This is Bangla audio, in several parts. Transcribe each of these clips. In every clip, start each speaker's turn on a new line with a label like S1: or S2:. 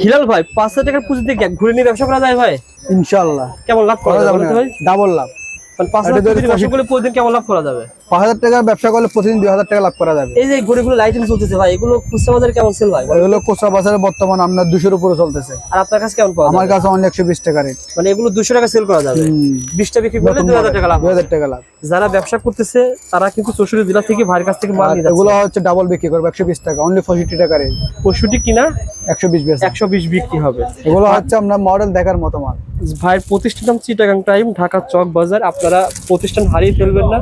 S1: হিলাল ভাই 5,000 টাকার পুঁজি দিয়ে ঘুরে নিয়ে ব্যবসা করা যায় ভাই?
S2: ইনশাআল্লাহ।
S1: কেমন লাভ করা যাবে ভাই?
S2: ডাবল লাভ।
S1: মানে 5,000 টাকা দিয়ে ব্যবসা করলে প্রতিদিন কেমন লাভ করা যাবে?
S2: 5,000 টাকা ব্যবসা করলে প্রতিদিন 2,000 টাকা লাভ করা যাবে।
S1: এই যে ঘুরিগুলো লাইটিং চলতেছে ভাই, এগুলো খুচরা বাজারে কেমন সেল ভাই?
S2: এগুলো খুচরা বাজারে বর্তমান আপনার 200 এর উপরে চলতেছে।
S1: আর আপনার কাছে কেমন পাওয়া
S2: আমার
S1: যাবে?
S2: কাছে অনলি 120 টাকা রেট।
S1: মানে এগুলো 200 টাকা সেল করা যাবে। 20টা বিক্রি করলে 2,000 টাকা লাভ।
S2: 2,000 টাকা লাভ।
S1: যারা ব্যবসা করতেছে তারা কিন্তু 64 জেলা থেকে ভাইয়ের কাছ থেকে মাল নিয়ে যাচ্ছে।
S2: এগুলো হচ্ছে ডাবল বিক্রি করবে 120 টাকা, অনলি 65 টাকা রেট।
S1: 65 কিনা
S2: 120 বেচা।
S1: 120 বিক্রি হবে।
S2: এগুলো হচ্ছে আমরা মডেল দেখার মতো মাল।
S1: ভাইয়ের প্রতিষ্ঠান নাম চিটাগাং টাইম, ঢাকা চক বাজার। আপনারা প্রতিষ্ঠান হারিয়ে ফেলবেন না,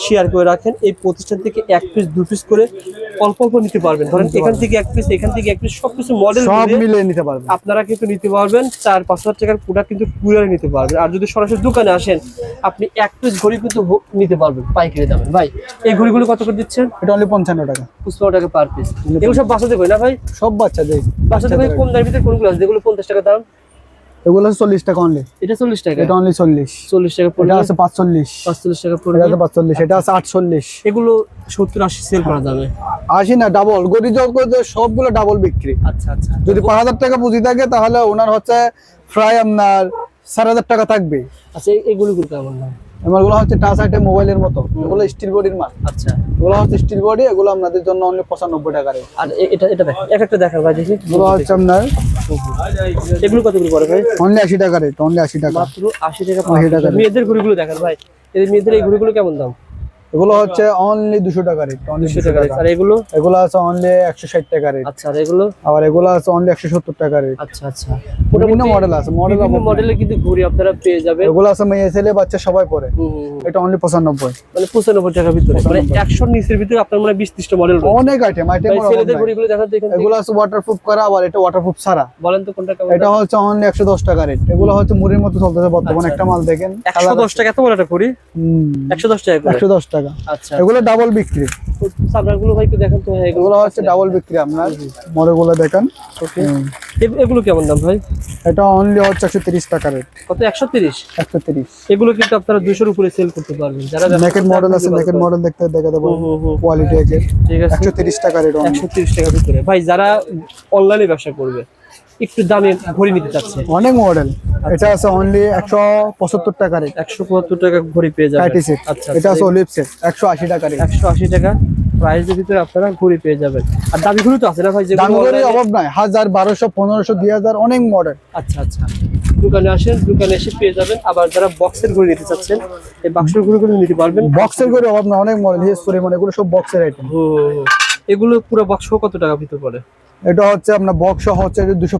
S1: শেয়ার করে রাখেন। এই প্রতিষ্ঠান থেকে 1 পিস 2 পিস করে অল্প অল্প নিতে পারবেন। ধরেন এখান থেকে 1 পিস, এখান থেকে 1 পিস, সবকিছু মডেল
S2: সব মিলে নিতে পারবেন।
S1: আপনারা কিন্তু নিতে পারবেন। 4-5 হাজার টাকার প্রোডাক্ট কিন্তু কুরিয়ারে নিতে পারবেন। আর যদি সরাসরি দোকানে আসেন আপনি 1 পিস ঘড়ি কিন্তু নিতে পারবেন পাইকারি দামে। ভাই এই ঘড়িগুলো কত করে দিচ্ছেন?
S2: এটা অনলি 55 টাকা।
S1: 55 টাকা পার পিস। এগুলো সব বাচ্চাদের ঘড়ি না ভাই?
S2: সব বাচ্চাদের।
S1: বাচ্চাদের ঘড়ি কম দামের ভিতরে কোনগুলো আছে যেগুলো 50 টাকা দাম?
S2: এগুলো আছে 40 টাকা অনলি।
S1: এটা 40 টাকা।
S2: এটা অনলি 40।
S1: 40 টাকা পড়বে।
S2: এটা আছে 45।
S1: 45 টাকা
S2: এটা
S1: পড়বে।
S2: আছে 45। এটা আছে 48।
S1: এগুলো 70-80 সেল করা যাবে।
S2: 80 না, ডাবল গড়ি জগতে সবগুলো ডাবল বিক্রি।
S1: আচ্ছা আচ্ছা।
S2: যদি 5,000 টাকা পুঁজি থাকে তাহলে ওনার হচ্ছে প্রায় আপনার 4,000 টাকা থাকবে।
S1: আচ্ছা এগুলো কেমন দাম?
S2: এগুলো হচ্ছে টাচ আইটেম মোবাইলের মতো। এগুলো স্টিল বডির মাল।
S1: আচ্ছা।
S2: এগুলো হচ্ছে স্টিল বডি, এগুলো আপনাদের জন্য অনলি 95 টাকা রেট।
S1: আর এটা দেখেন, একটা দেখান ভাই দেখি।
S2: এগুলো হচ্ছে আপনার
S1: এগুলো কত করে পড়ে ভাই?
S2: অনলি 80 টাকা রেট। অনলি 80 টাকা।
S1: মাত্র 80 টাকা।
S2: 80 টাকা।
S1: মেয়েদের ঘড়িগুলো দেখেন ভাই, এই মেয়েদের এই ঘড়িগুলো কেমন দাম?
S2: এগুলো হচ্ছে অনলি 200 টাকা রেট। অনলি
S1: 200 টাকা। আর এগুলো?
S2: এগুলো আছে অনলি 160 টাকা রেট।
S1: আচ্ছা। আর এগুলো?
S2: আবার এগুলো আছে অনলি 170 টাকা রেট।
S1: আচ্ছা আচ্ছা।
S2: বিভিন্ন মডেল আছে।
S1: বিভিন্ন মডেলের কিন্তু ঘড়ি আপনারা পেয়ে যাবেন।
S2: এগুলো আছে মেয়ে ছেলে বাচ্চা সবাই পরে। এটা অনলি 95।
S1: মানে 95 টাকার ভিতরে। মানে 100 নিচের ভিতরে আপনার মানে 20-30টা মডেল রয়েছে।
S2: অনেক আইটেম
S1: ছেলেদের ঘড়িগুলো দেখান তো এখানে।
S2: এগুলো আছে ওয়াটারপ্রুফ করা, আবার এটা ওয়াটারপ্রুফ ছাড়া।
S1: বলেন তো কোনটা কেমন?
S2: এটা হচ্ছে অনলি 110 টাকা রেট। এগুলো হচ্ছে মুড়ির মতো চলতেছে বর্তমানে। একটা মাল দেখেন
S1: 110 টাকা। এত বড় একটা ঘড়ি 110 টাকা করে।
S2: 110 টাকা।
S1: আচ্ছা।
S2: এগুলো ডাবল বিক্রি।
S1: সাবরাগুলো ভাই একটু দেখেন তো।
S2: এগুলো হচ্ছে ডাবল বিক্রি। আপনার মডেলগুলো দেখেন।
S1: ওকে। এগুলো কেমন দাম ভাই?
S2: এটা অনলি হচ্ছে 130 টাকা রেট।
S1: কত? 130।
S2: 130।
S1: এগুলো কিন্তু আপনারা 200 এর উপরে সেল করতে পারবেন। যারা
S2: নেকেড মডেল আছে, নেকেড মডেল দেখতে দেখা দেবো। কোয়ালিটি একের।
S1: ঠিক আছে।
S2: 130 টাকা রেট।
S1: 130 টাকার ভিতরে। ভাই যারা অনলাইনে ব্যবসা করবে একটু দামে ঘড়ি নিতে চাচ্ছে,
S2: অনেক মডেল। এটা আছে অনলি 175 টাকা রেট।
S1: 175 টাকা ঘড়ি পেয়ে যাবেন।
S2: আচ্ছা। এটা আছে অলিভ সেট 180 টাকা রেট।
S1: 180 টাকা প্রাইসের ভিতরে আপনারা ঘড়ি পেয়ে যাবেন। আর দামি ঘড়ি তো আছে না ভাই? যে
S2: দামি ঘড়ির অভাব নাই। 1000, 1200, 1500, 2000 অনেক মডেল।
S1: আচ্ছা আচ্ছা। দোকানে আসেন, দোকানে এসে পেয়ে যাবেন। আবার যারা বক্সের ঘড়ি নিতে চাচ্ছেন এই বক্সের ঘড়িগুলো নিতে পারবেন।
S2: বক্সের ঘড়ি অভাব নাই, অনেক মডেল। হিস্টোরি মানে এগুলো সব বক্সের আইটেম।
S1: এগুলো পুরো বক্স কত টাকা ভিতর পড়ে?
S2: এটা হচ্ছে আপনার বক্স সহ হচ্ছে 200